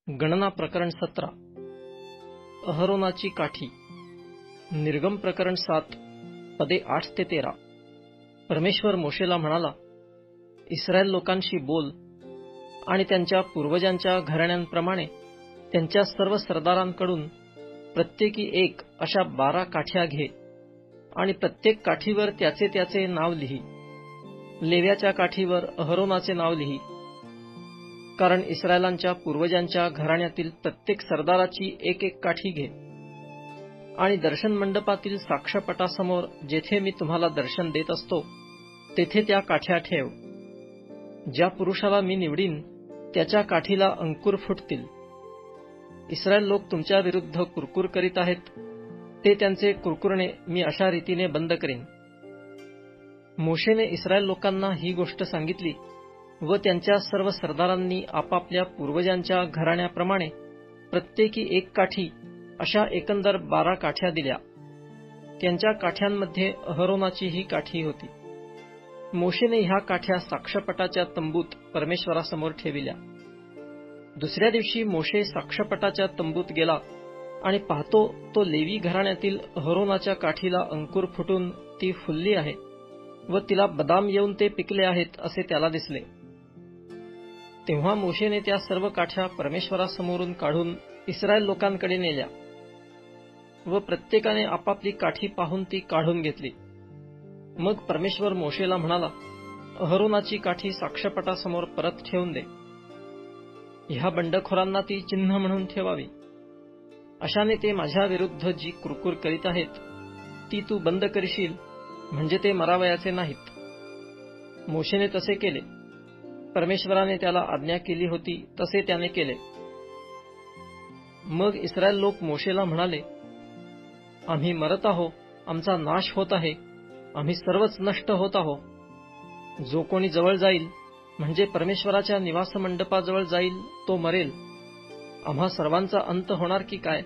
गणना प्रकरण 17 अहरोनाची काठी. निर्गम प्रकरण 7 पदे 8 ते 13. परमेश्वर मोशेला म्हणाला, इस्रायल लोकांशी बोल आणि त्यांच्या पूर्वजांच्या घराण्यांप्रमाणे त्यांच्या सर्व सरदारांकडून प्रत्येकी एक अशा 12 काठ्या घे आणि प्रत्येक काठीवर त्याचे त्याचे नाव लिही. लेव्याच्या काठीवर अहरोनाचे नाव लिही, कारण इस्रायलांच्या पूर्वजांच्या घराण्यातील प्रत्येक सरदाराची एक एक काठी घे. आणि दर्शन मंडपातील साक्षपटासमोर जेथे मी तुम्हाला दर्शन देत असतो तेथे त्या काठ्या ठेव. ज्या पुरुषाला मी निवडीन त्याच्या काठीला अंकुर फुटतील. इस्रायल लोक तुमच्या विरुद्ध कुरकुर करीत आहेत, ते त्यांचे कुरकुरणे मी अशा रीतीने बंद करीन. मोशेने इस्रायल लोकांना ही गोष्ट सांगितली व त्यांच्या सर्व सरदारांनी आपापल्या पूर्वजांच्या घराण्याप्रमाणे प्रत्येकी एक काठी अशा एकंदर 12 काठ्या दिल्या. त्यांच्या काठ्यांमध्ये अहरोनाची ही काठी होती. मोशेने ह्या काठ्या साक्षपटाच्या तंबूत परमेश्वरासमोर ठेविल्या. दुसऱ्या दिवशी मोशे साक्षपटाच्या तंबूत गेला आणि पाहतो तो लेवी घराण्यातील अहरोनाच्या काठीला अंकुर फुटून ती फुलली आहे व तिला बदाम येऊन ते पिकले आहेत असे त्याला दिसले. तेव्हा मोशेने त्या सर्व काठ्या परमेश्वरासमोरून काढून इस्रायल लोकांकडे नेल्या व प्रत्येकाने आपापली काठी पाहून ती काढून घेतली. मग परमेश्वर मोशेला म्हणाला, अहरोनाची काठी साक्षपटासमोर परत ठेवून दे. ह्या बंडखोरांना ती चिन्ह म्हणून ठेवावी. अशाने ते माझ्या विरुद्ध जी कुरकुर करीत आहेत ती तू बंद करशील, म्हणजे ते मरावयाचे नाहीत. मोशेने तसे केले. परमेश्वराने त्याला आज्ञा केली होती तसे त्याने केले. मग इस्रायल लोक मोशेला म्हणाले, आम्ही मरत आहो, आमचा नाश होत आहे, आम्ही सर्वच नष्ट होत आहो. जो कोणी जवळ जाईल, म्हणजे परमेश्वराच्या निवासमंडपाजवळ जाईल, तो मरेल. आम्हा सर्वांचा अंत होणार की काय?